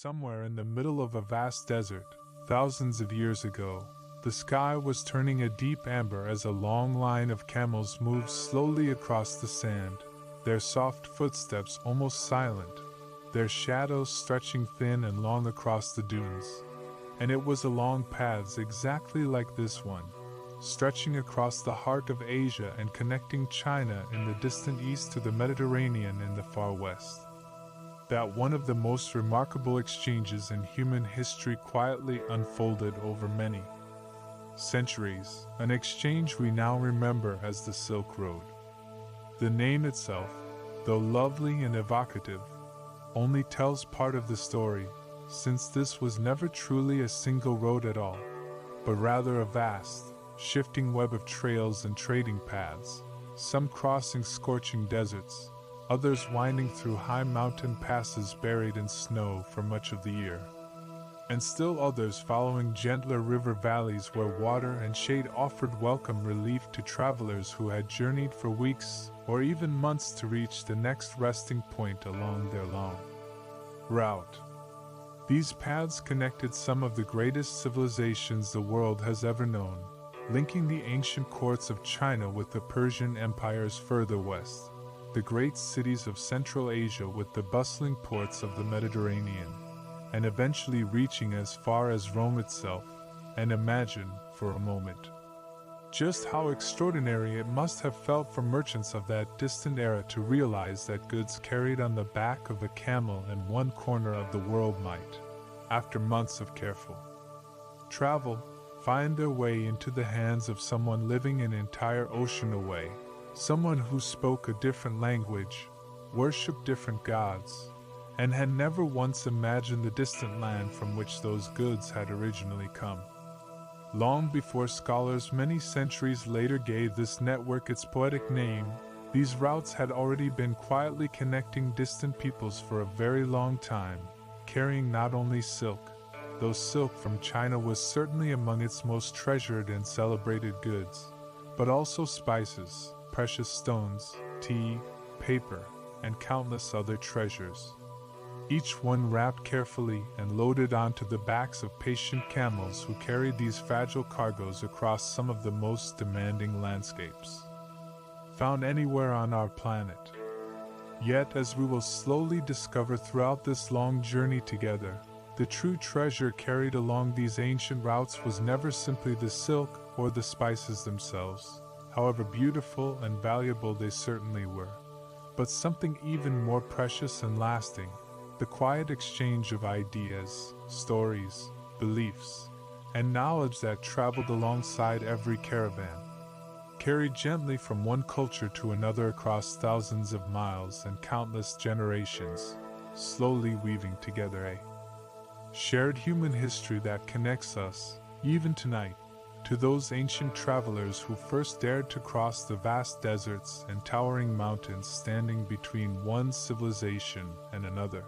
Somewhere in the middle of a vast desert, thousands of years ago, the sky was turning a deep amber as a long line of camels moved slowly across the sand, their soft footsteps almost silent, their shadows stretching thin and long across the dunes. And it was along paths exactly like this one, stretching across the heart of Asia and connecting China in the distant east to the Mediterranean in the far west, that one of the most remarkable exchanges in human history quietly unfolded over many centuries, an exchange we now remember as the Silk Road. The name itself, though lovely and evocative, only tells part of the story, since this was never truly a single road at all, but rather a vast, shifting web of trails and trading paths, some crossing scorching deserts, others winding through high mountain passes buried in snow for much of the year, and still others following gentler river valleys where water and shade offered welcome relief to travelers who had journeyed for weeks or even months to reach the next resting point along their long route. These paths connected some of the greatest civilizations the world has ever known, linking the ancient courts of China with the Persian empires further west, the great cities of Central Asia with the bustling ports of the Mediterranean, and eventually reaching as far as Rome itself. And imagine, for a moment, just how extraordinary it must have felt for merchants of that distant era to realize that goods carried on the back of a camel in one corner of the world might, after months of careful travel, find their way into the hands of someone living an entire ocean away, someone who spoke a different language, worshipped different gods, and had never once imagined the distant land from which those goods had originally come. Long before scholars many centuries later gave this network its poetic name, these routes had already been quietly connecting distant peoples for a very long time, carrying not only silk, though silk from China was certainly among its most treasured and celebrated goods, but also spices, precious stones, tea, paper, and countless other treasures, each one wrapped carefully and loaded onto the backs of patient camels who carried these fragile cargoes across some of the most demanding landscapes found anywhere on our planet. Yet, as we will slowly discover throughout this long journey together, the true treasure carried along these ancient routes was never simply the silk or the spices themselves, however beautiful and valuable they certainly were, but something even more precious and lasting, the quiet exchange of ideas, stories, beliefs, and knowledge that traveled alongside every caravan, carried gently from one culture to another across thousands of miles and countless generations, slowly weaving together a shared human history that connects us, even tonight, to those ancient travelers who first dared to cross the vast deserts and towering mountains standing between one civilization and another.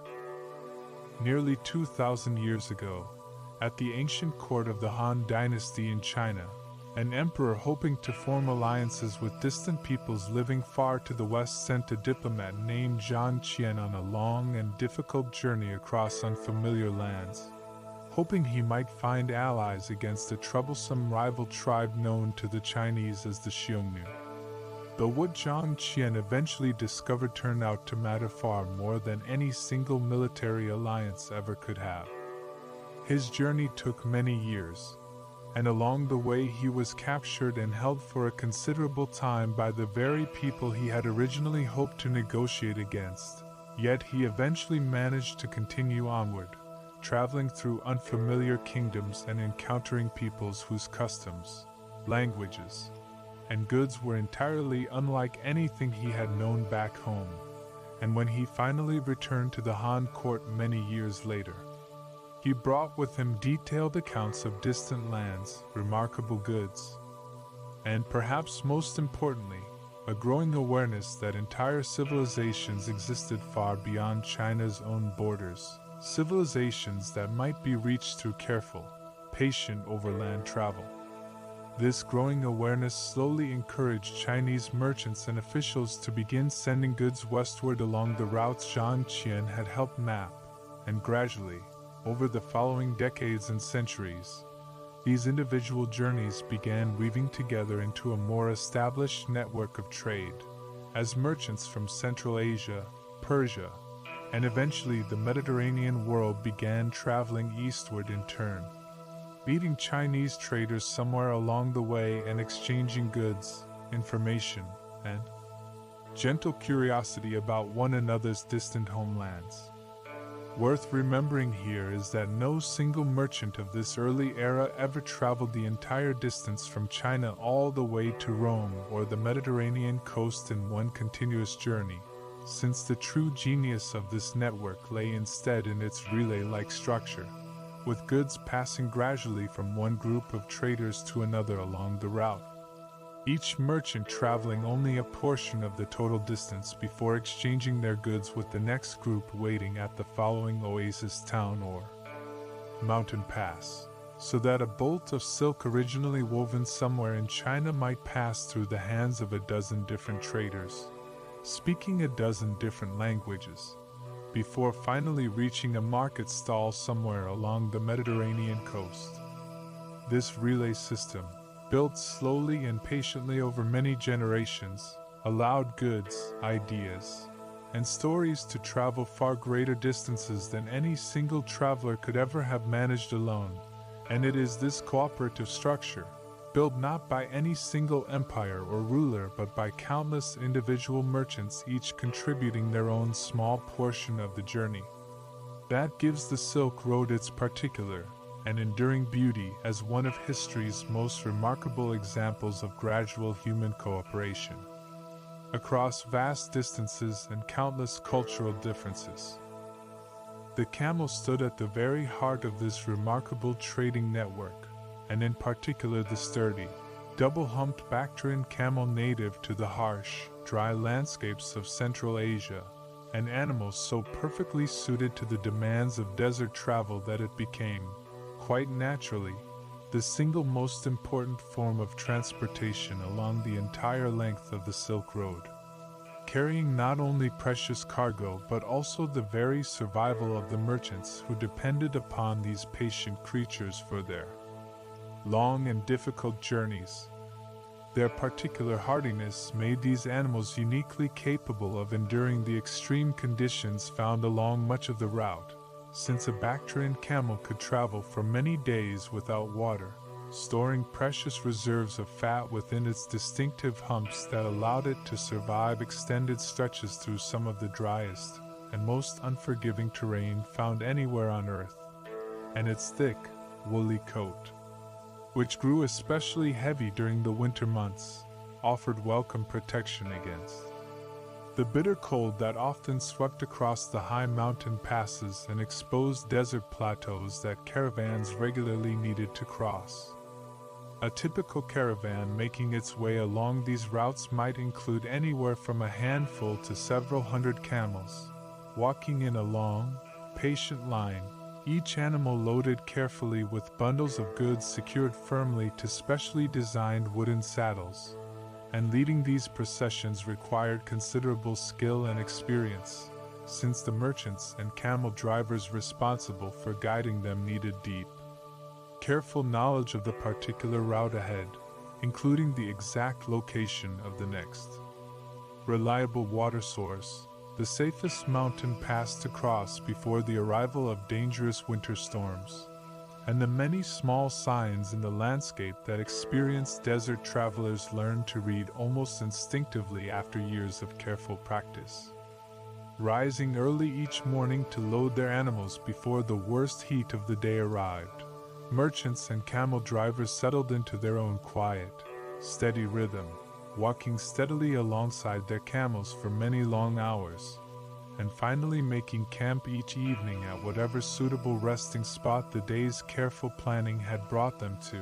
Nearly 2,000 years ago, at the ancient court of the Han Dynasty in China, an emperor hoping to form alliances with distant peoples living far to the west sent a diplomat named Zhang Qian on a long and difficult journey across unfamiliar lands, hoping he might find allies against a troublesome rival tribe known to the Chinese as the Xiongnu. Though what Zhang Qian eventually discovered turned out to matter far more than any single military alliance ever could have. His journey took many years, and along the way he was captured and held for a considerable time by the very people he had originally hoped to negotiate against, yet he eventually managed to continue onward, traveling through unfamiliar kingdoms and encountering peoples whose customs, languages, and goods were entirely unlike anything he had known back home. And when he finally returned to the Han court many years later, he brought with him detailed accounts of distant lands, remarkable goods, and perhaps most importantly, a growing awareness that entire civilizations existed far beyond China's own borders, civilizations that might be reached through careful, patient overland travel. This growing awareness slowly encouraged Chinese merchants and officials to begin sending goods westward along the routes Zhang Qian had helped map, and gradually, Over the following decades and centuries, these individual journeys began weaving together into a more established network of trade, as merchants from Central Asia, Persia, and eventually the Mediterranean world began traveling eastward in turn, meeting Chinese traders somewhere along the way and exchanging goods, information, and gentle curiosity about one another's distant homelands. Worth remembering here is that no single merchant of this early era ever traveled the entire distance from China all the way to Rome or the Mediterranean coast in one continuous journey, since the true genius of this network lay instead in its relay-like structure, with goods passing gradually from one group of traders to another along the route, each merchant traveling only a portion of the total distance before exchanging their goods with the next group waiting at the following oasis town or mountain pass, so that a bolt of silk originally woven somewhere in China might pass through the hands of a dozen different traders, speaking a dozen different languages, before finally reaching a market stall somewhere along the Mediterranean coast. This relay system, built slowly and patiently over many generations, allowed goods, ideas, and stories to travel far greater distances than any single traveler could ever have managed alone, and it is this cooperative structure, built not by any single empire or ruler but by countless individual merchants each contributing their own small portion of the journey, that gives the Silk Road its particular and enduring beauty as one of history's most remarkable examples of gradual human cooperation across vast distances and countless cultural differences. The camel stood at the very heart of this remarkable trading network, and in particular the sturdy, double-humped Bactrian camel native to the harsh, dry landscapes of Central Asia, an animal so perfectly suited to the demands of desert travel that it became, quite naturally, the single most important form of transportation along the entire length of the Silk Road, carrying not only precious cargo but also the very survival of the merchants who depended upon these patient creatures for their long and difficult journeys. Their particular hardiness made these animals uniquely capable of enduring the extreme conditions found along much of the route, since a Bactrian camel could travel for many days without water, storing precious reserves of fat within its distinctive humps that allowed it to survive extended stretches through some of the driest and most unforgiving terrain found anywhere on Earth, and its thick, woolly coat, which grew especially heavy during the winter months, offered welcome protection against the bitter cold that often swept across the high mountain passes and exposed desert plateaus that caravans regularly needed to cross. A typical caravan making its way along these routes might include anywhere from a handful to several hundred camels, walking in a long, patient line, each animal loaded carefully with bundles of goods secured firmly to specially designed wooden saddles, and leading these processions required considerable skill and experience, since the merchants and camel drivers responsible for guiding them needed deep, careful knowledge of the particular route ahead, including the exact location of the next reliable water source, the safest mountain pass to cross before the arrival of dangerous winter storms, and the many small signs in the landscape that experienced desert travelers learn to read almost instinctively after years of careful practice. Rising early each morning to load their animals before the worst heat of the day arrived, merchants and camel drivers settled into their own quiet, steady rhythm, walking steadily alongside their camels for many long hours, and finally making camp each evening at whatever suitable resting spot the day's careful planning had brought them to,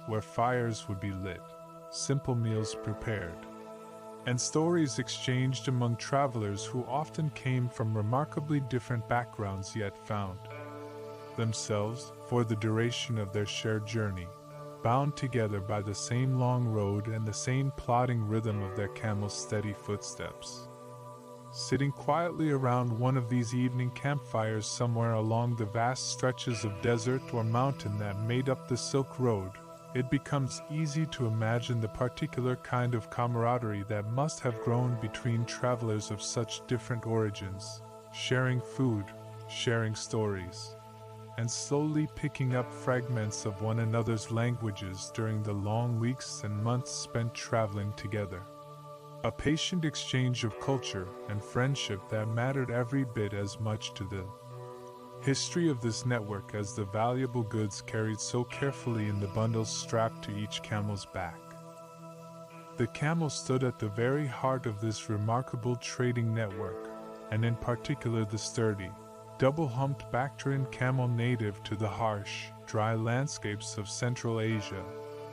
where fires would be lit, simple meals prepared, and stories exchanged among travelers who often came from remarkably different backgrounds yet found themselves, for the duration of their shared journey, bound together by the same long road and the same plodding rhythm of their camels' steady footsteps. Sitting quietly around one of these evening campfires somewhere along the vast stretches of desert or mountain that made up the Silk Road, it becomes easy to imagine the particular kind of camaraderie that must have grown between travelers of such different origins, sharing food, sharing stories, and slowly picking up fragments of one another's languages during the long weeks and months spent traveling together. A patient exchange of culture and friendship that mattered every bit as much to the history of this network as the valuable goods carried so carefully in the bundles strapped to each camel's back. The camel stood at the very heart of this remarkable trading network, and in particular the sturdy, double-humped Bactrian camel native to the harsh, dry landscapes of Central Asia,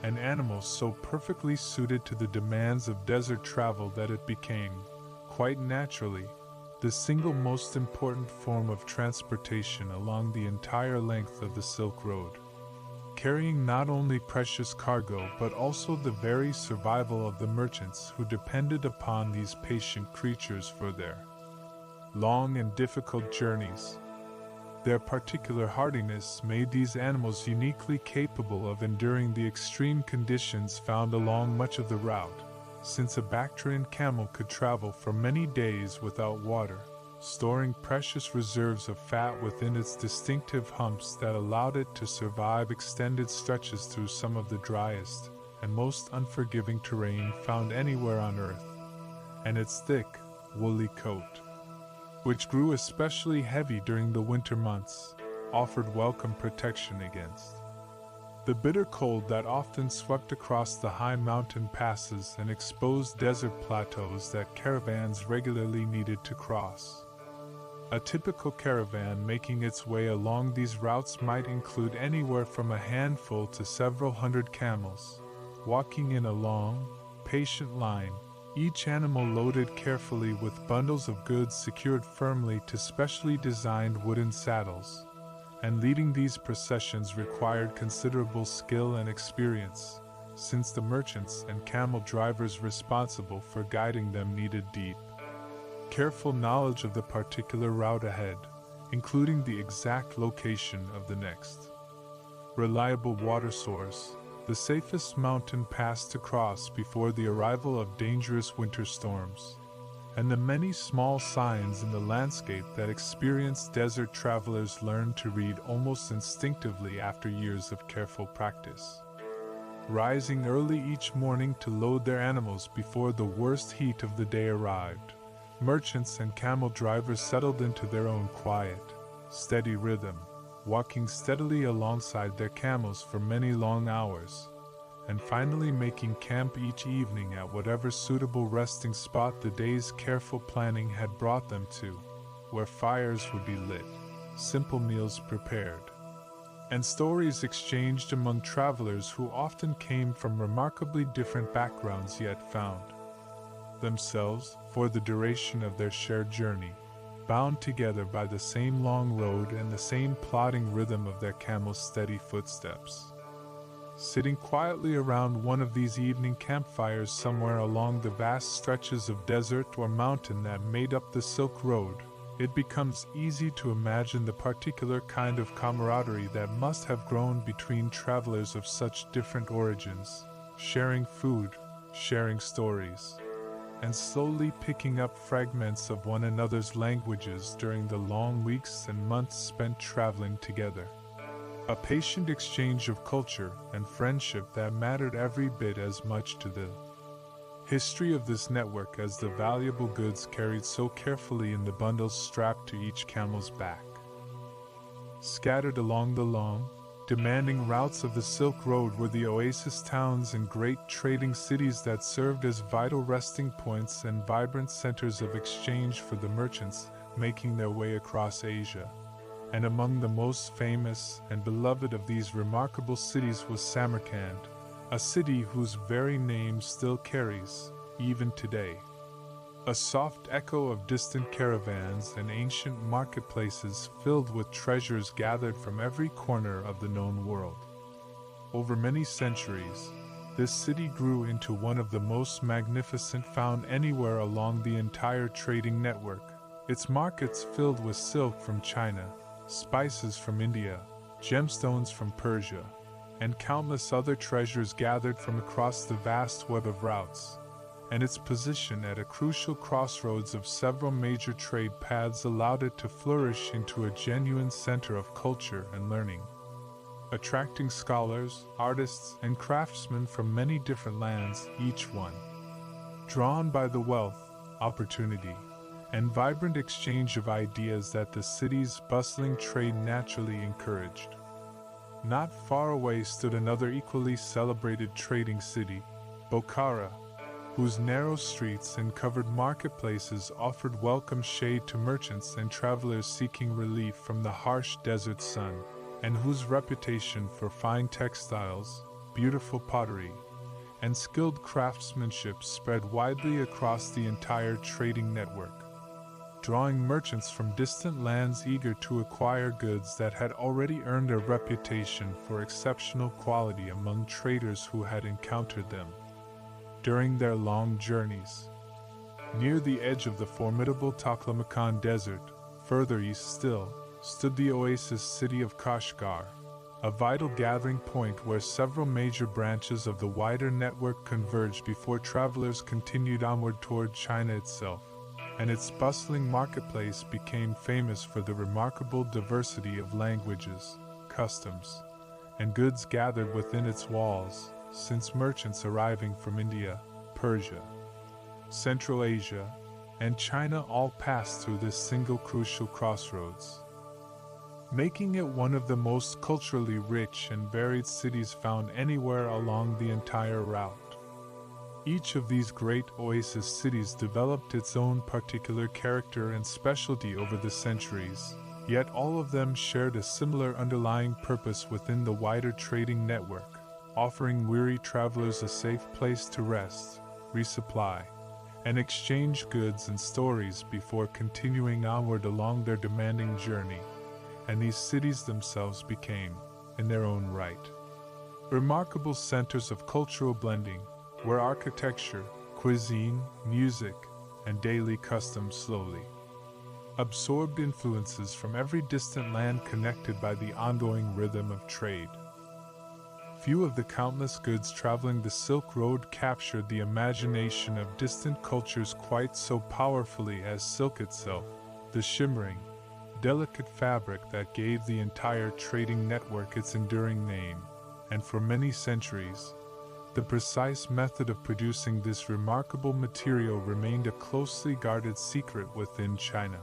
an animal so perfectly suited to the demands of desert travel that it became, quite naturally, the single most important form of transportation along the entire length of the Silk Road, carrying not only precious cargo but also the very survival of the merchants who depended upon these patient creatures for their long and difficult journeys. Their particular hardiness made these animals uniquely capable of enduring the extreme conditions found along much of the route, since a Bactrian camel could travel for many days without water, storing precious reserves of fat within its distinctive humps that allowed it to survive extended stretches through some of the driest and most unforgiving terrain found anywhere on Earth, and its thick, woolly coat, which grew especially heavy during the winter months, offered welcome protection against the bitter cold that often swept across the high mountain passes and exposed desert plateaus that caravans regularly needed to cross. A typical caravan making its way along these routes might include anywhere from a handful to several hundred camels, walking in a long, patient line, each animal loaded carefully with bundles of goods secured firmly to specially designed wooden saddles, and leading these processions required considerable skill and experience, since the merchants and camel drivers responsible for guiding them needed deep, careful knowledge of the particular route ahead, including the exact location of the next reliable water source, the safest mountain pass to cross before the arrival of dangerous winter storms, and the many small signs in the landscape that experienced desert travelers learn to read almost instinctively after years of careful practice. Rising early each morning to load their animals before the worst heat of the day arrived, merchants and camel drivers settled into their own quiet, steady rhythm, walking steadily alongside their camels for many long hours, and finally making camp each evening at whatever suitable resting spot the day's careful planning had brought them to, where fires would be lit, simple meals prepared, and stories exchanged among travelers who often came from remarkably different backgrounds yet found themselves, for the duration of their shared journey, bound together by the same long road and the same plodding rhythm of their camels' steady footsteps. Sitting quietly around one of these evening campfires somewhere along the vast stretches of desert or mountain that made up the Silk Road, it becomes easy to imagine the particular kind of camaraderie that must have grown between travelers of such different origins, sharing food, sharing stories, and slowly picking up fragments of one another's languages during the long weeks and months spent traveling together. A patient exchange of culture and friendship that mattered every bit as much to the history of this network as the valuable goods carried so carefully in the bundles strapped to each camel's back. Scattered along the long, demanding routes of the Silk Road were the oasis towns and great trading cities that served as vital resting points and vibrant centers of exchange for the merchants making their way across Asia. And among the most famous and beloved of these remarkable cities was Samarkand, a city whose very name still carries, even today, a soft echo of distant caravans and ancient marketplaces filled with treasures gathered from every corner of the known world. Over many centuries, this city grew into one of the most magnificent found anywhere along the entire trading network. Its markets filled with silk from China, spices from India, gemstones from Persia, and countless other treasures gathered from across the vast web of routes. And its position at a crucial crossroads of several major trade paths allowed it to flourish into a genuine center of culture and learning, attracting scholars, artists, and craftsmen from many different lands, each one drawn by the wealth, opportunity, and vibrant exchange of ideas that the city's bustling trade naturally encouraged. Not far away stood another equally celebrated trading city, Bokhara, whose narrow streets and covered marketplaces offered welcome shade to merchants and travelers seeking relief from the harsh desert sun, and whose reputation for fine textiles, beautiful pottery, and skilled craftsmanship spread widely across the entire trading network, drawing merchants from distant lands eager to acquire goods that had already earned a reputation for exceptional quality among traders who had encountered them during their long journeys. Near the edge of the formidable Taklamakan Desert, further east still, stood the oasis city of Kashgar, a vital gathering point where several major branches of the wider network converged before travelers continued onward toward China itself, and its bustling marketplace became famous for the remarkable diversity of languages, customs, and goods gathered within its walls, since merchants arriving from India, Persia, Central Asia, and China all passed through this single crucial crossroads, making it one of the most culturally rich and varied cities found anywhere along the entire route. Each of these great oasis cities developed its own particular character and specialty over the centuries, yet all of them shared a similar underlying purpose within the wider trading network, offering weary travelers a safe place to rest, resupply, and exchange goods and stories before continuing onward along their demanding journey. And these cities themselves became, in their own right, remarkable centers of cultural blending, where architecture, cuisine, music, and daily customs slowly absorbed influences from every distant land connected by the ongoing rhythm of trade. Few of the countless goods traveling the Silk Road captured the imagination of distant cultures quite so powerfully as silk itself, the shimmering, delicate fabric that gave the entire trading network its enduring name, and for many centuries, the precise method of producing this remarkable material remained a closely guarded secret within China,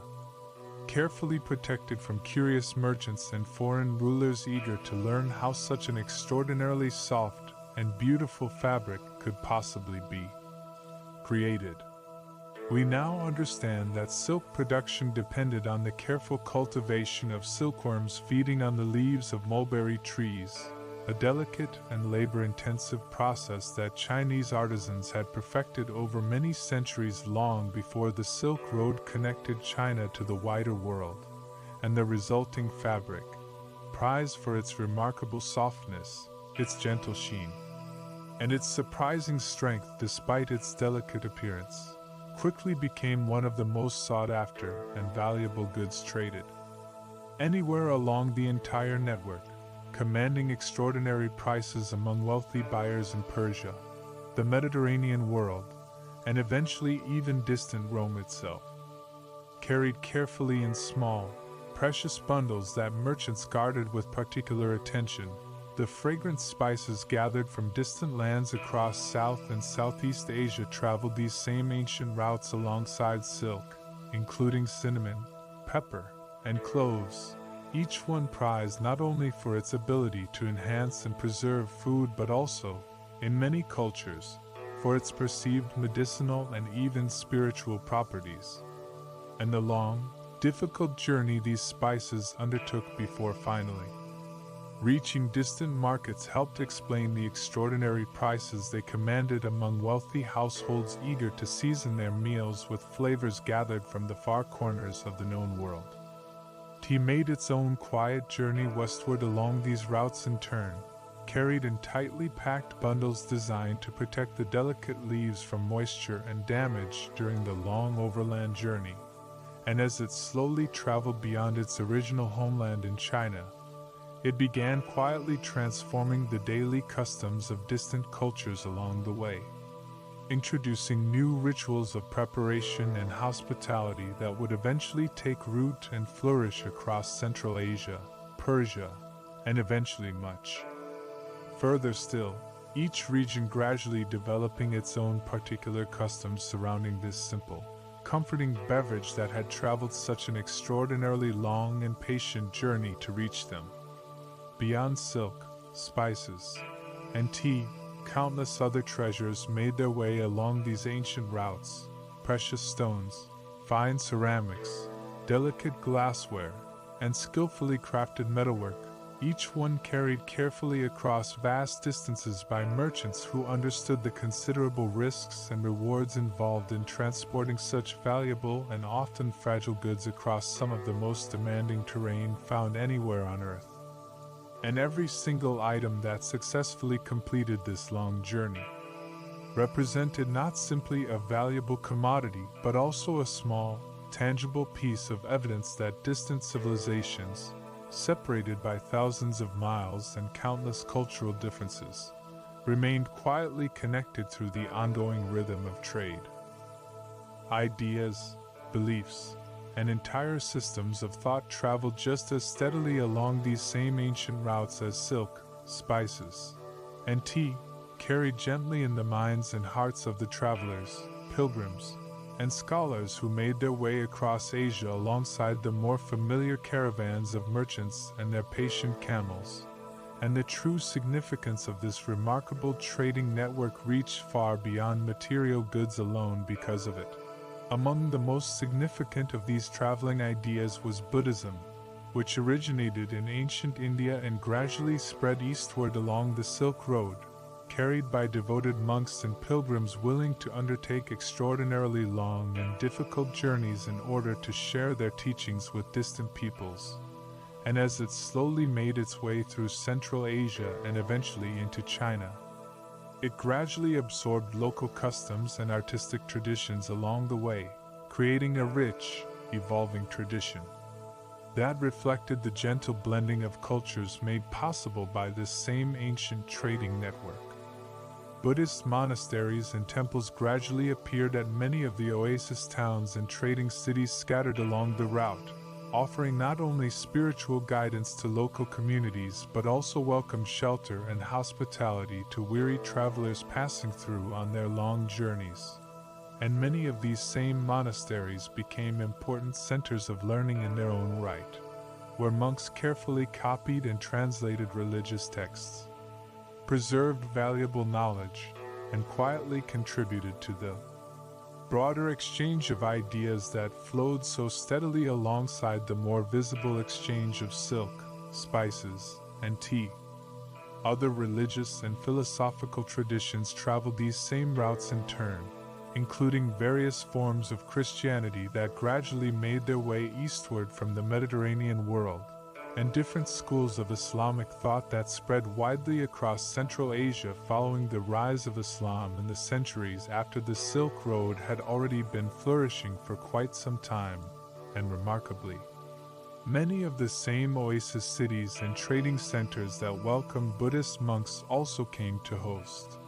carefully protected from curious merchants and foreign rulers eager to learn how such an extraordinarily soft and beautiful fabric could possibly be created. We now understand that silk production depended on the careful cultivation of silkworms feeding on the leaves of mulberry trees, a delicate and labor-intensive process that Chinese artisans had perfected over many centuries long before the Silk Road connected China to the wider world, and the resulting fabric, prized for its remarkable softness, its gentle sheen, and its surprising strength despite its delicate appearance, quickly became one of the most sought-after and valuable goods traded anywhere along the entire network, commanding extraordinary prices among wealthy buyers in Persia, the Mediterranean world, and eventually even distant Rome itself. Carried carefully in small, precious bundles that merchants guarded with particular attention, the fragrant spices gathered from distant lands across South and Southeast Asia traveled these same ancient routes alongside silk, including cinnamon, pepper, and cloves, each one prized not only for its ability to enhance and preserve food but also, in many cultures, for its perceived medicinal and even spiritual properties. And the long, difficult journey these spices undertook before finally reaching distant markets helped explain the extraordinary prices they commanded among wealthy households eager to season their meals with flavors gathered from the far corners of the known world. Tea made its own quiet journey westward along these routes in turn, carried in tightly packed bundles designed to protect the delicate leaves from moisture and damage during the long overland journey. And as it slowly traveled beyond its original homeland in China, it began quietly transforming the daily customs of distant cultures along the way, introducing new rituals of preparation and hospitality that would eventually take root and flourish across Central Asia, Persia, and eventually much further still, each region gradually developing its own particular customs surrounding this simple, comforting beverage that had traveled such an extraordinarily long and patient journey to reach them. Beyond silk, spices, and tea, countless other treasures made their way along these ancient routes: precious stones, fine ceramics, delicate glassware, and skillfully crafted metalwork, each one carried carefully across vast distances by merchants who understood the considerable risks and rewards involved in transporting such valuable and often fragile goods across some of the most demanding terrain found anywhere on Earth. And every single item that successfully completed this long journey represented not simply a valuable commodity, but also a small, tangible piece of evidence that distant civilizations, separated by thousands of miles and countless cultural differences, remained quietly connected through the ongoing rhythm of trade. Ideas, beliefs, and entire systems of thought traveled just as steadily along these same ancient routes as silk, spices, and tea, carried gently in the minds and hearts of the travelers, pilgrims, and scholars who made their way across Asia alongside the more familiar caravans of merchants and their patient camels. And the true significance of this remarkable trading network reached far beyond material goods alone because of it. Among the most significant of these traveling ideas was Buddhism, which originated in ancient India and gradually spread eastward along the Silk Road, carried by devoted monks and pilgrims willing to undertake extraordinarily long and difficult journeys in order to share their teachings with distant peoples. And as it slowly made its way through Central Asia and eventually into China, it gradually absorbed local customs and artistic traditions along the way, creating a rich, evolving tradition that reflected the gentle blending of cultures made possible by this same ancient trading network. Buddhist monasteries and temples gradually appeared at many of the oasis towns and trading cities scattered along the route, offering not only spiritual guidance to local communities but also welcome shelter and hospitality to weary travelers passing through on their long journeys. And many of these same monasteries became important centers of learning in their own right, where monks carefully copied and translated religious texts, preserved valuable knowledge, and quietly contributed to the broader exchange of ideas that flowed so steadily alongside the more visible exchange of silk, spices, and tea. Other religious and philosophical traditions traveled these same routes in turn, including various forms of Christianity that gradually made their way eastward from the Mediterranean world, and different schools of Islamic thought that spread widely across Central Asia following the rise of Islam in the centuries after the Silk Road had already been flourishing for quite some time. And remarkably, many of the same oasis cities and trading centers that welcomed Buddhist monks also came to host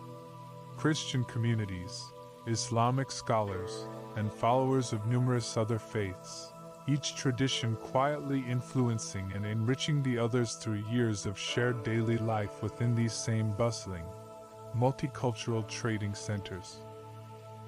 Christian communities, Islamic scholars, and followers of numerous other faiths, each tradition quietly influencing and enriching the others through years of shared daily life within these same bustling, multicultural trading centers.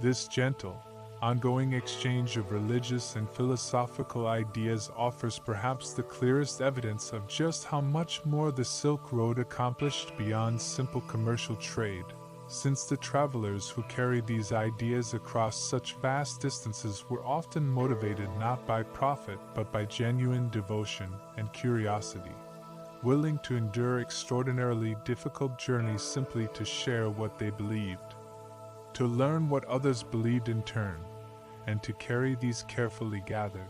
This gentle, ongoing exchange of religious and philosophical ideas offers perhaps the clearest evidence of just how much more the Silk Road accomplished beyond simple commercial trade, since the travelers who carried these ideas across such vast distances were often motivated not by profit but by genuine devotion and curiosity, willing to endure extraordinarily difficult journeys simply to share what they believed, to learn what others believed in turn, and to carry these carefully gathered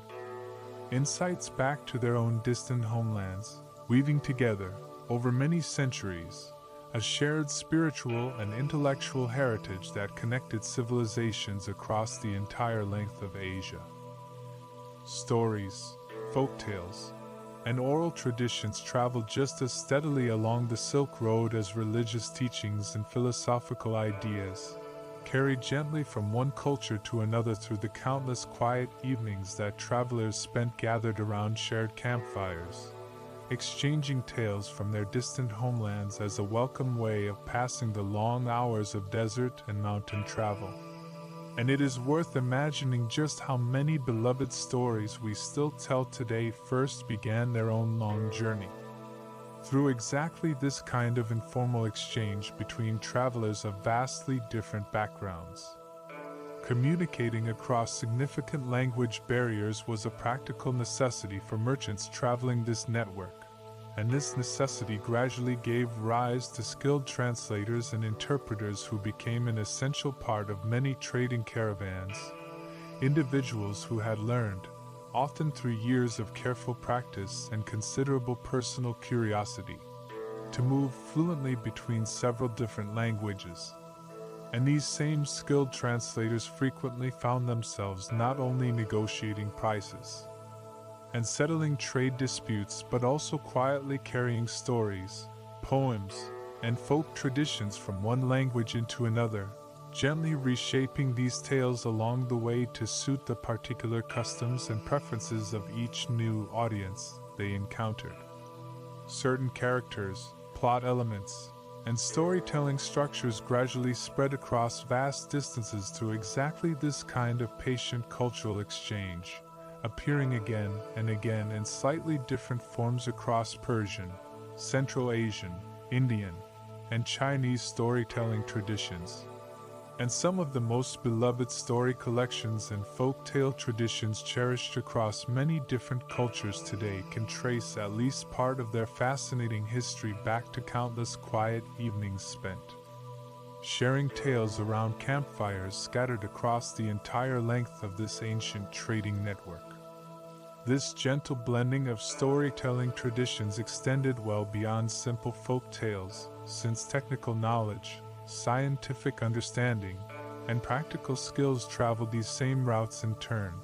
insights back to their own distant homelands, weaving together, over many centuries, a shared spiritual and intellectual heritage that connected civilizations across the entire length of Asia. Stories, folktales, and oral traditions traveled just as steadily along the Silk Road as religious teachings and philosophical ideas, carried gently from one culture to another through the countless quiet evenings that travelers spent gathered around shared campfires, exchanging tales from their distant homelands as a welcome way of passing the long hours of desert and mountain travel. And it is worth imagining just how many beloved stories we still tell today first began their own long journey. Through exactly this kind of informal exchange between travelers of vastly different backgrounds. Communicating across significant language barriers was a practical necessity for merchants traveling this network, and this necessity gradually gave rise to skilled translators and interpreters who became an essential part of many trading caravans, individuals who had learned, often through years of careful practice and considerable personal curiosity, to move fluently between several different languages. And these same skilled translators frequently found themselves not only negotiating prices and settling trade disputes but also quietly carrying stories, poems, and folk traditions from one language into another, gently reshaping these tales along the way to suit the particular customs and preferences of each new audience they encountered. Certain characters, plot elements, and storytelling structures gradually spread across vast distances through exactly this kind of patient cultural exchange, appearing again and again in slightly different forms across Persian, Central Asian, Indian, and Chinese storytelling traditions. And some of the most beloved story collections and folk-tale traditions cherished across many different cultures today can trace at least part of their fascinating history back to countless quiet evenings spent sharing tales around campfires scattered across the entire length of this ancient trading network. This gentle blending of storytelling traditions extended well beyond simple folk tales, since technical knowledge, scientific understanding, and practical skills traveled these same routes in turn,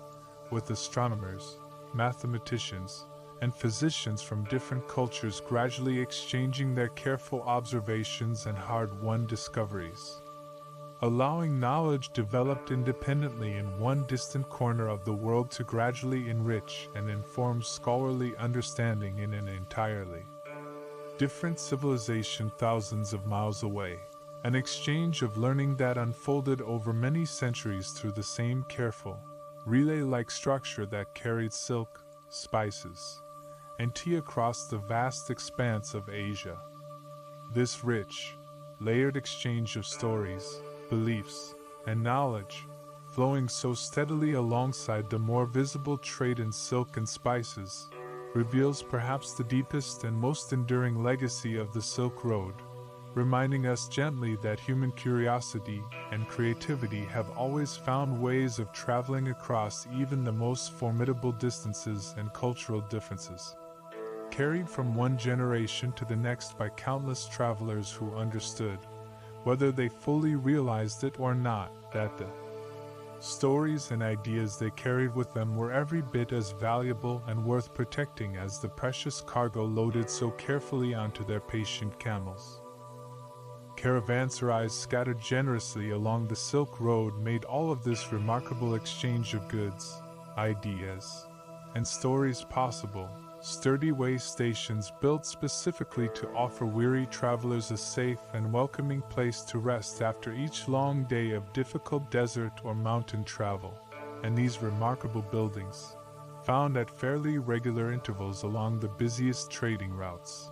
with astronomers, mathematicians, and physicians from different cultures gradually exchanging their careful observations and hard-won discoveries, allowing knowledge developed independently in one distant corner of the world to gradually enrich and inform scholarly understanding in an entirely different civilization thousands of miles away. An exchange of learning that unfolded over many centuries through the same careful, relay-like structure that carried silk, spices, and tea across the vast expanse of Asia. This rich, layered exchange of stories, beliefs, and knowledge, flowing so steadily alongside the more visible trade in silk and spices, reveals perhaps the deepest and most enduring legacy of the Silk Road, reminding us gently that human curiosity and creativity have always found ways of traveling across even the most formidable distances and cultural differences. Carried from one generation to the next by countless travelers who understood, whether they fully realized it or not, that the stories and ideas they carried with them were every bit as valuable and worth protecting as the precious cargo loaded so carefully onto their patient camels. Caravanserais scattered generously along the Silk Road made all of this remarkable exchange of goods, ideas, and stories possible. Sturdy way stations built specifically to offer weary travelers a safe and welcoming place to rest after each long day of difficult desert or mountain travel. And these remarkable buildings, found at fairly regular intervals along the busiest trading routes,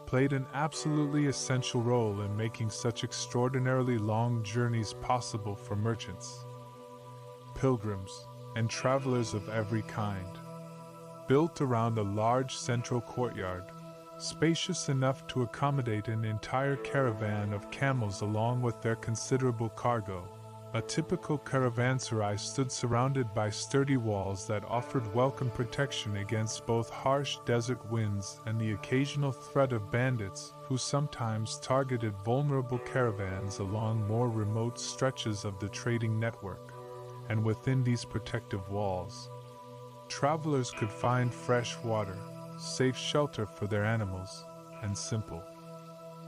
played an absolutely essential role in making such extraordinarily long journeys possible for merchants, pilgrims, and travelers of every kind. Built around a large central courtyard, spacious enough to accommodate an entire caravan of camels along with their considerable cargo, A typical caravanserai stood surrounded by sturdy walls that offered welcome protection against both harsh desert winds and the occasional threat of bandits who sometimes targeted vulnerable caravans along more remote stretches of the trading network. And within these protective walls, travelers could find fresh water, safe shelter for their animals, and simple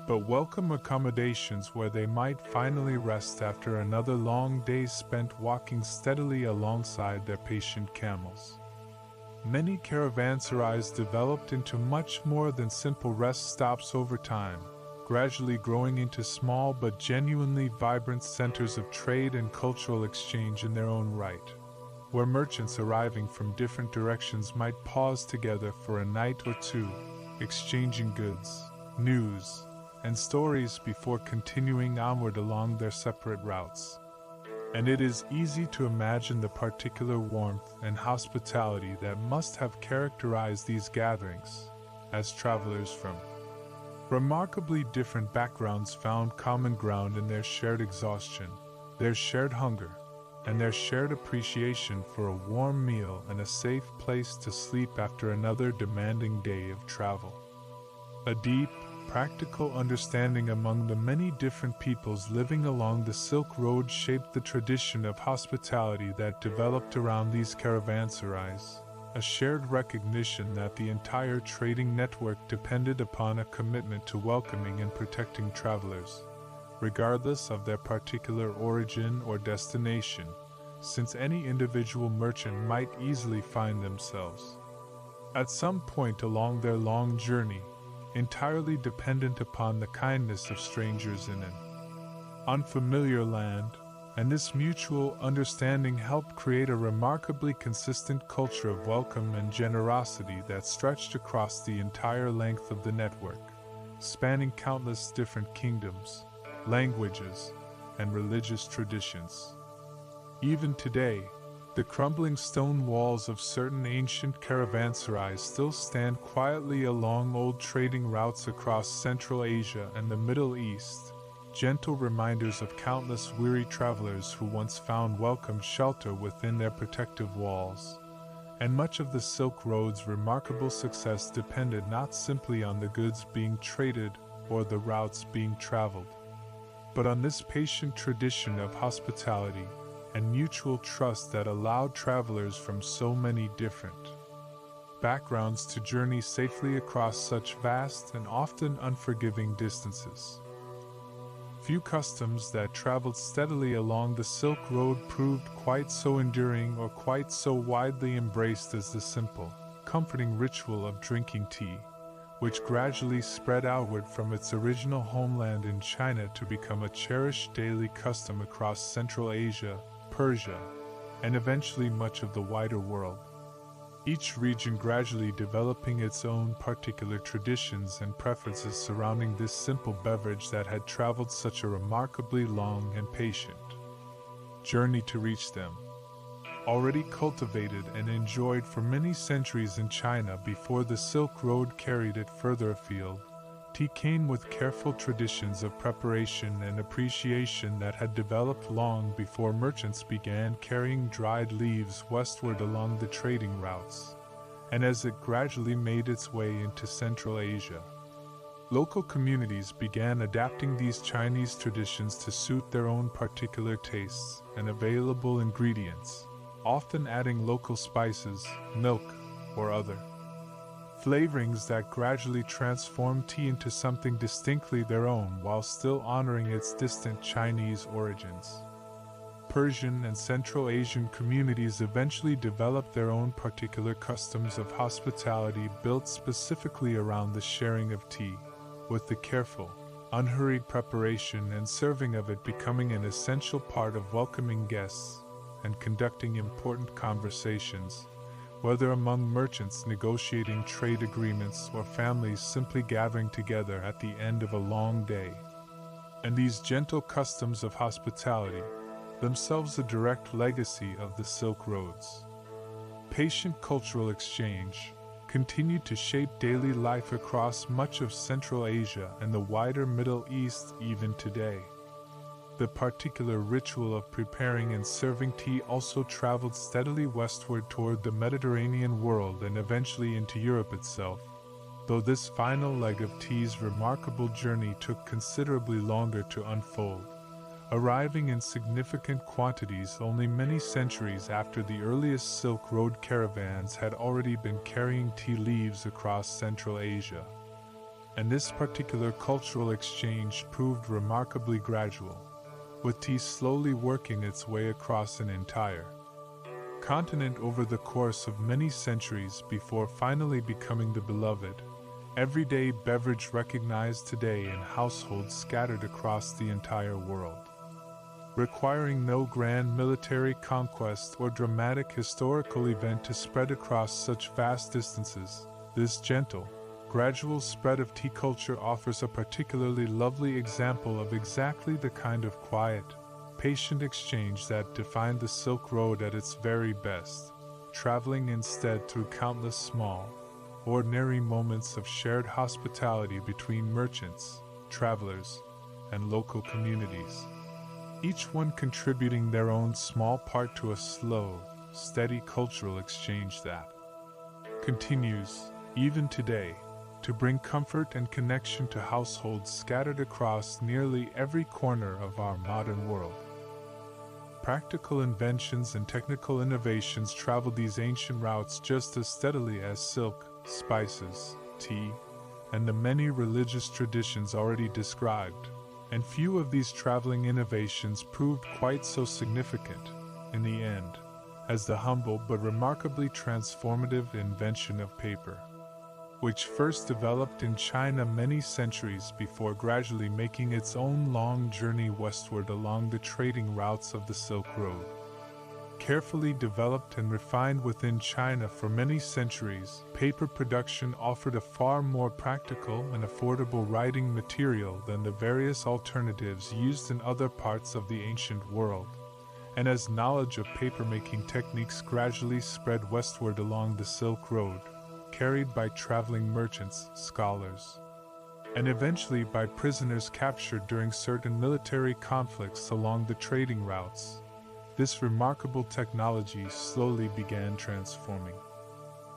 but welcome accommodations where they might finally rest after another long day spent walking steadily alongside their patient camels. Many caravanserais developed into much more than simple rest stops over time, gradually growing into small but genuinely vibrant centers of trade and cultural exchange in their own right, where merchants arriving from different directions might pause together for a night or two, exchanging goods, news, and stories before continuing onward along their separate routes. And it is easy to imagine the particular warmth and hospitality that must have characterized these gatherings, as travelers from remarkably different backgrounds found common ground in their shared exhaustion, their shared hunger, and their shared appreciation for a warm meal and a safe place to sleep after another demanding day of travel. A deep, practical understanding among the many different peoples living along the Silk Road shaped the tradition of hospitality that developed around these caravanserais, a shared recognition that the entire trading network depended upon a commitment to welcoming and protecting travelers, regardless of their particular origin or destination, since any individual merchant might easily find themselves, at some point along their long journey, entirely dependent upon the kindness of strangers in an unfamiliar land, and this mutual understanding helped create a remarkably consistent culture of welcome and generosity that stretched across the entire length of the network, spanning countless different kingdoms, languages, and religious traditions. Even today, the crumbling stone walls of certain ancient caravanserais still stand quietly along old trading routes across Central Asia and the Middle East, gentle reminders of countless weary travelers who once found welcome shelter within their protective walls. And much of the Silk Road's remarkable success depended not simply on the goods being traded or the routes being traveled, but on this patient tradition of hospitality and mutual trust that allowed travelers from so many different backgrounds to journey safely across such vast and often unforgiving distances. Few customs that traveled steadily along the Silk Road proved quite so enduring or quite so widely embraced as the simple, comforting ritual of drinking tea, which gradually spread outward from its original homeland in China to become a cherished daily custom across Central Asia, Persia, and eventually much of the wider world. Each region gradually developing its own particular traditions and preferences surrounding this simple beverage that had traveled such a remarkably long and patient journey to reach them. Already cultivated and enjoyed for many centuries in China before the Silk Road carried it further afield, tea came with careful traditions of preparation and appreciation that had developed long before merchants began carrying dried leaves westward along the trading routes, and as it gradually made its way into Central Asia, local communities began adapting these Chinese traditions to suit their own particular tastes and available ingredients, often adding local spices, milk, or other flavorings that gradually transformed tea into something distinctly their own while still honoring its distant Chinese origins. Persian and Central Asian communities eventually developed their own particular customs of hospitality built specifically around the sharing of tea, with the careful, unhurried preparation and serving of it becoming an essential part of welcoming guests and conducting important conversations, whether among merchants negotiating trade agreements or families simply gathering together at the end of a long day. And these gentle customs of hospitality, themselves a direct legacy of the Silk Road's patient cultural exchange, continued to shape daily life across much of Central Asia and the wider Middle East even today. The particular ritual of preparing and serving tea also traveled steadily westward toward the Mediterranean world and eventually into Europe itself, though this final leg of tea's remarkable journey took considerably longer to unfold, arriving in significant quantities only many centuries after the earliest Silk Road caravans had already been carrying tea leaves across Central Asia. And this particular cultural exchange proved remarkably gradual, with tea slowly working its way across an entire continent over the course of many centuries before finally becoming the beloved, everyday beverage recognized today in households scattered across the entire world. Requiring no grand military conquest or dramatic historical event to spread across such vast distances, this gentle, gradual spread of tea culture offers a particularly lovely example of exactly the kind of quiet, patient exchange that defined the Silk Road at its very best, traveling instead through countless small, ordinary moments of shared hospitality between merchants, travelers, and local communities, each one contributing their own small part to a slow, steady cultural exchange that continues, even today, to bring comfort and connection to households scattered across nearly every corner of our modern world. Practical inventions and technical innovations traveled these ancient routes just as steadily as silk, spices, tea, and the many religious traditions already described, and few of these traveling innovations proved quite so significant, in the end, as the humble but remarkably transformative invention of paper, which first developed in China many centuries before gradually making its own long journey westward along the trading routes of the Silk Road. Carefully developed and refined within China for many centuries, paper production offered a far more practical and affordable writing material than the various alternatives used in other parts of the ancient world. And as knowledge of papermaking techniques gradually spread westward along the Silk Road, carried by traveling merchants, scholars, and eventually by prisoners captured during certain military conflicts along the trading routes, this remarkable technology slowly began transforming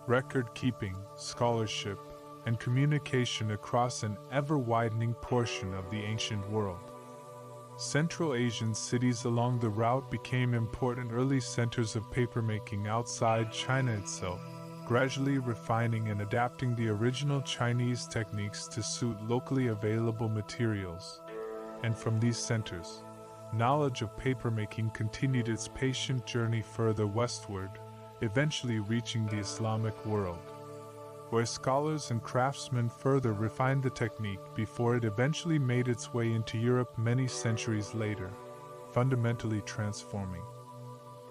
record-keeping, scholarship, and communication across an ever-widening portion of the ancient world. Central Asian cities along the route became important early centers of papermaking outside China itself, gradually refining and adapting the original Chinese techniques to suit locally available materials. And from these centers, knowledge of papermaking continued its patient journey further westward, eventually reaching the Islamic world, where scholars and craftsmen further refined the technique before it eventually made its way into Europe many centuries later, fundamentally transforming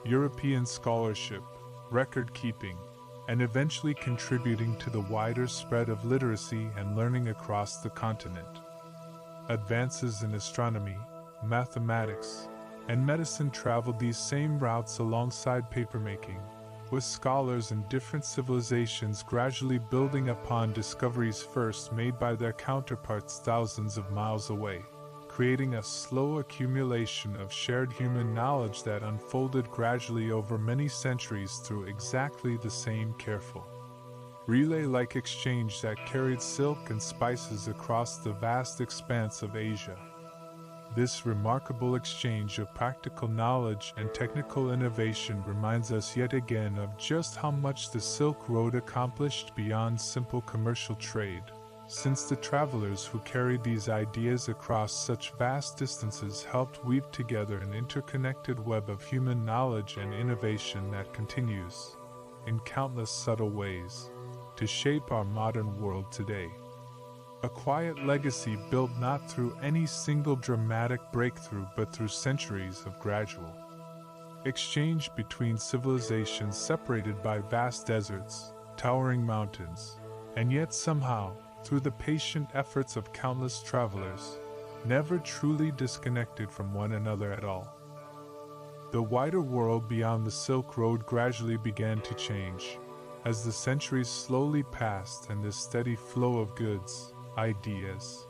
European scholarship, record-keeping, and eventually contributing to the wider spread of literacy and learning across the continent. Advances in astronomy, mathematics, and medicine traveled these same routes alongside papermaking, with scholars in different civilizations gradually building upon discoveries first made by their counterparts thousands of miles away, creating a slow accumulation of shared human knowledge that unfolded gradually over many centuries through exactly the same careful, relay-like exchange that carried silk and spices across the vast expanse of Asia. This remarkable exchange of practical knowledge and technical innovation reminds us yet again of just how much the Silk Road accomplished beyond simple commercial trade, since the travelers who carried these ideas across such vast distances helped weave together an interconnected web of human knowledge and innovation that continues, in countless subtle ways, to shape our modern world today. A quiet legacy built not through any single dramatic breakthrough but through centuries of gradual exchange between civilizations separated by vast deserts, towering mountains, and yet somehow, through the patient efforts of countless travelers, never truly disconnected from one another at all. The wider world beyond the Silk Road gradually began to change, as the centuries slowly passed and the steady flow of goods, ideas,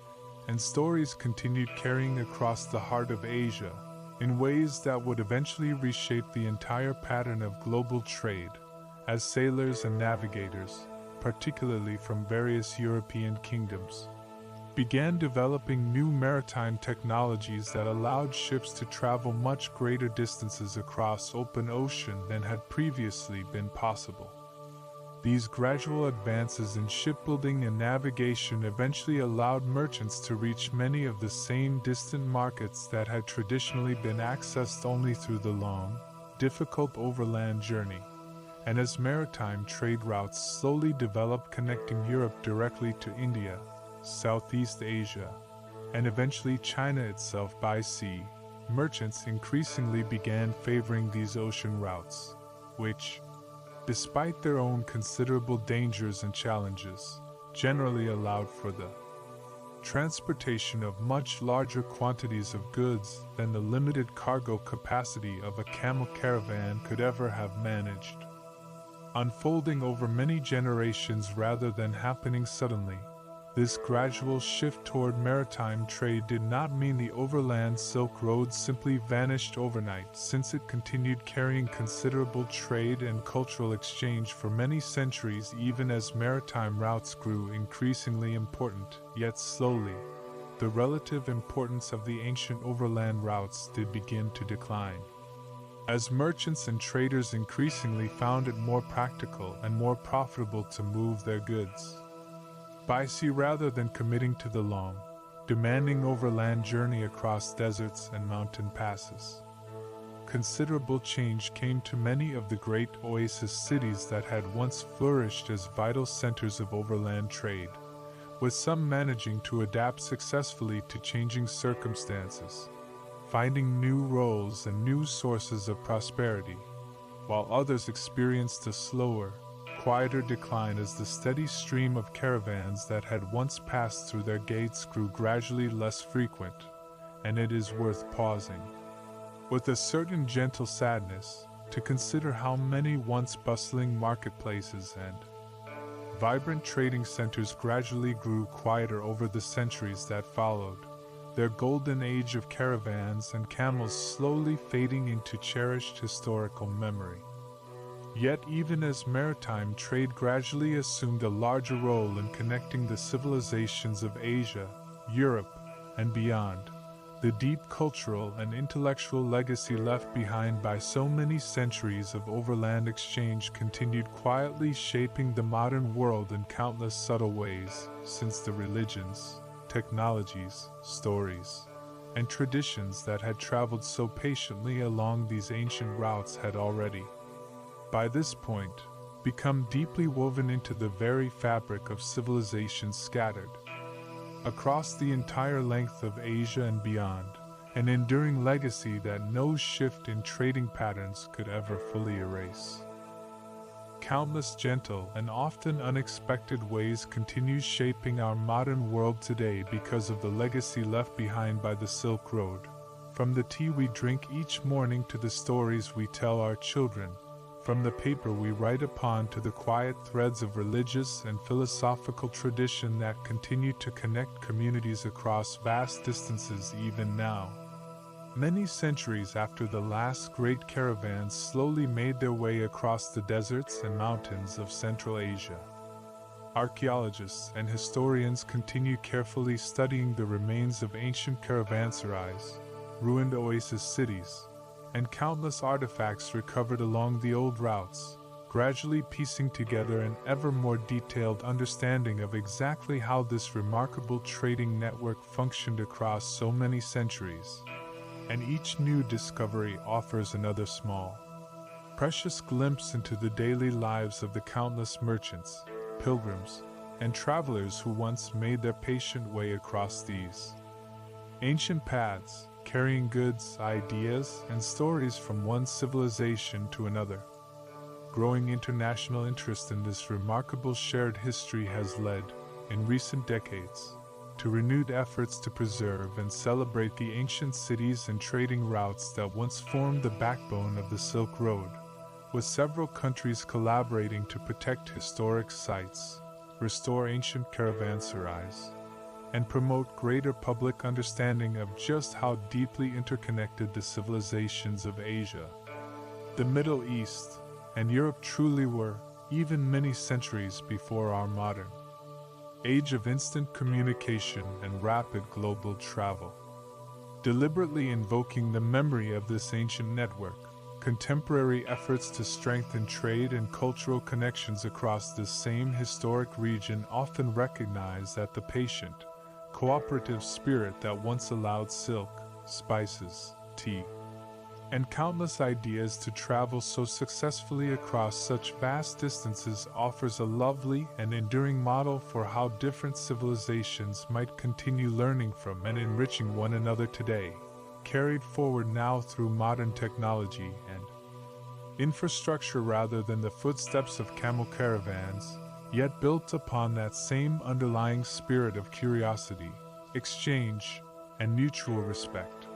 and stories continued carrying across the heart of Asia in ways that would eventually reshape the entire pattern of global trade, as sailors and navigators, particularly from various European kingdoms, began developing new maritime technologies that allowed ships to travel much greater distances across open ocean than had previously been possible. These gradual advances in shipbuilding and navigation eventually allowed merchants to reach many of the same distant markets that had traditionally been accessed only through the long, difficult overland journey. And as maritime trade routes slowly developed connecting Europe directly to India, Southeast Asia, and eventually China itself by sea, merchants increasingly began favoring these ocean routes, which, despite their own considerable dangers and challenges, generally allowed for the transportation of much larger quantities of goods than the limited cargo capacity of a camel caravan could ever have managed. Unfolding over many generations rather than happening suddenly, this gradual shift toward maritime trade did not mean the overland Silk Road simply vanished overnight, since it continued carrying considerable trade and cultural exchange for many centuries even as maritime routes grew increasingly important, yet slowly, the relative importance of the ancient overland routes did begin to decline. As merchants and traders increasingly found it more practical and more profitable to move their goods by sea rather than committing to the long, demanding overland journey across deserts and mountain passes, considerable change came to many of the great oasis cities that had once flourished as vital centers of overland trade, with some managing to adapt successfully to changing circumstances, finding new roles and new sources of prosperity, while others experienced a slower, quieter decline as the steady stream of caravans that had once passed through their gates grew gradually less frequent, and it is worth pausing, with a certain gentle sadness, to consider how many once bustling marketplaces and vibrant trading centers gradually grew quieter over the centuries that followed, their golden age of caravans and camels slowly fading into cherished historical memory. Yet even as maritime trade gradually assumed a larger role in connecting the civilizations of Asia, Europe, and beyond, the deep cultural and intellectual legacy left behind by so many centuries of overland exchange continued quietly shaping the modern world in countless subtle ways, since the religions, technologies, stories, and traditions that had traveled so patiently along these ancient routes had already, by this point, become deeply woven into the very fabric of civilizations scattered across the entire length of Asia and beyond, an enduring legacy that no shift in trading patterns could ever fully erase. Countless gentle and often unexpected ways continue shaping our modern world today because of the legacy left behind by the Silk Road, from the tea we drink each morning to the stories we tell our children, from the paper we write upon to the quiet threads of religious and philosophical tradition that continue to connect communities across vast distances even now. Many centuries after the last great caravans slowly made their way across the deserts and mountains of Central Asia, archaeologists and historians continue carefully studying the remains of ancient caravanserais, ruined oasis cities, and countless artifacts recovered along the old routes, gradually piecing together an ever more detailed understanding of exactly how this remarkable trading network functioned across so many centuries. And each new discovery offers another small, precious glimpse into the daily lives of the countless merchants, pilgrims, and travelers who once made their patient way across these ancient paths, carrying goods, ideas, and stories from one civilization to another. Growing international interest in this remarkable shared history has led, in recent decades, to renewed efforts to preserve and celebrate the ancient cities and trading routes that once formed the backbone of the Silk Road, with several countries collaborating to protect historic sites, restore ancient caravanserais, and promote greater public understanding of just how deeply interconnected the civilizations of Asia, the Middle East, and Europe truly were, even many centuries before our modern age of instant communication and rapid global travel. Deliberately invoking the memory of this ancient network, contemporary efforts to strengthen trade and cultural connections across this same historic region often recognize that the patient, cooperative spirit that once allowed silk, spices, tea, and countless ideas to travel so successfully across such vast distances offers a lovely and enduring model for how different civilizations might continue learning from and enriching one another today, carried forward now through modern technology and infrastructure rather than the footsteps of camel caravans, yet built upon that same underlying spirit of curiosity, exchange, and mutual respect.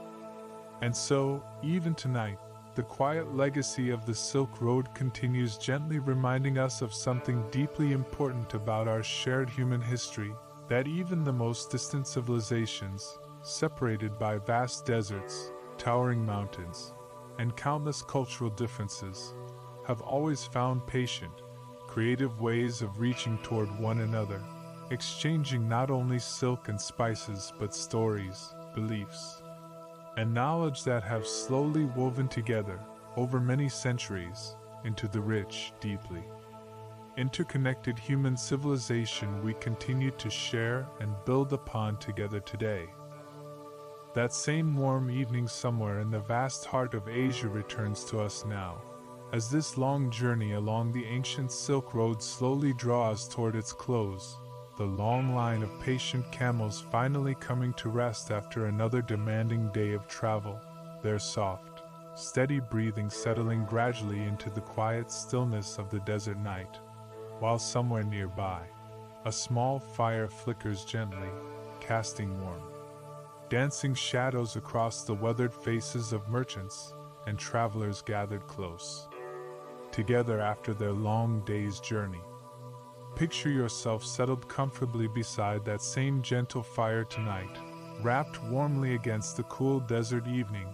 And so, even tonight, the quiet legacy of the Silk Road continues gently reminding us of something deeply important about our shared human history, that even the most distant civilizations, separated by vast deserts, towering mountains, and countless cultural differences, have always found patient, creative ways of reaching toward one another, exchanging not only silk and spices but stories, beliefs, and knowledge that have slowly woven together, over many centuries, into the rich, deeply interconnected human civilization we continue to share and build upon together today. That same warm evening somewhere in the vast heart of Asia returns to us now, as this long journey along the ancient Silk Road slowly draws toward its close, the long line of patient camels finally coming to rest after another demanding day of travel, their soft, steady breathing settling gradually into the quiet stillness of the desert night, while somewhere nearby, a small fire flickers gently, casting warm, dancing shadows across the weathered faces of merchants and travelers gathered close together after their long day's journey. Picture yourself settled comfortably beside that same gentle fire tonight, wrapped warmly against the cool desert evening,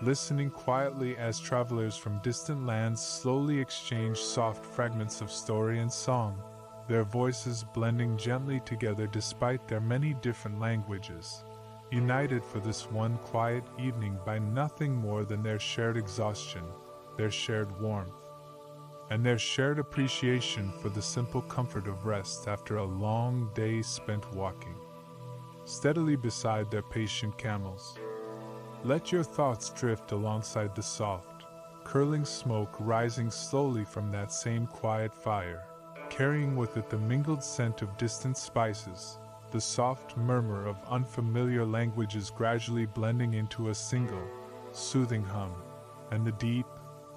listening quietly as travelers from distant lands slowly exchange soft fragments of story and song, their voices blending gently together despite their many different languages, united for this one quiet evening by nothing more than their shared exhaustion, their shared warmth, and their shared appreciation for the simple comfort of rest after a long day spent walking steadily beside their patient camels. Let your thoughts drift alongside the soft, curling smoke rising slowly from that same quiet fire, carrying with it the mingled scent of distant spices, the soft murmur of unfamiliar languages gradually blending into a single, soothing hum, and the deep,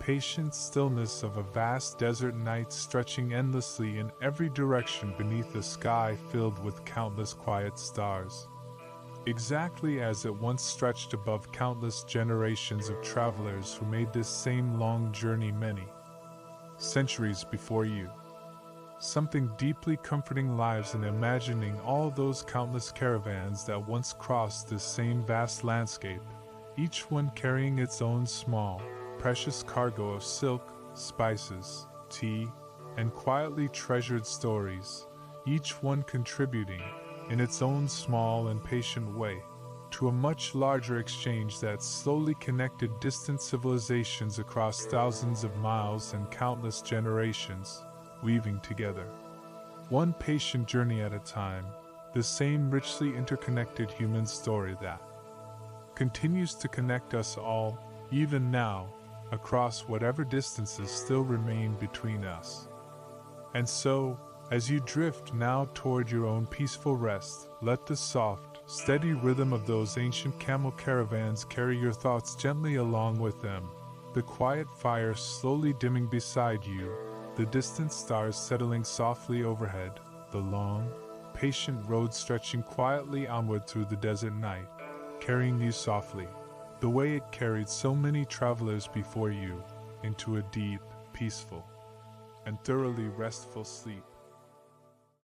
patient stillness of a vast desert night stretching endlessly in every direction beneath a sky filled with countless quiet stars. Exactly as it once stretched above countless generations of travelers who made this same long journey many centuries before you. Something deeply comforting lies in imagining all those countless caravans that once crossed this same vast landscape, each one carrying its own small, precious cargo of silk, spices, tea, and quietly treasured stories, each one contributing, in its own small and patient way, to a much larger exchange that slowly connected distant civilizations across thousands of miles and countless generations, weaving together, one patient journey at a time, the same richly interconnected human story that continues to connect us all, even now, across whatever distances still remain between us. And so, as you drift now toward your own peaceful rest, let the soft, steady rhythm of those ancient camel caravans carry your thoughts gently along with them, the quiet fire slowly dimming beside you, the distant stars settling softly overhead, the long, patient road stretching quietly onward through the desert night, carrying you softly, the way it carried so many travelers before you, into a deep, peaceful, and thoroughly restful sleep.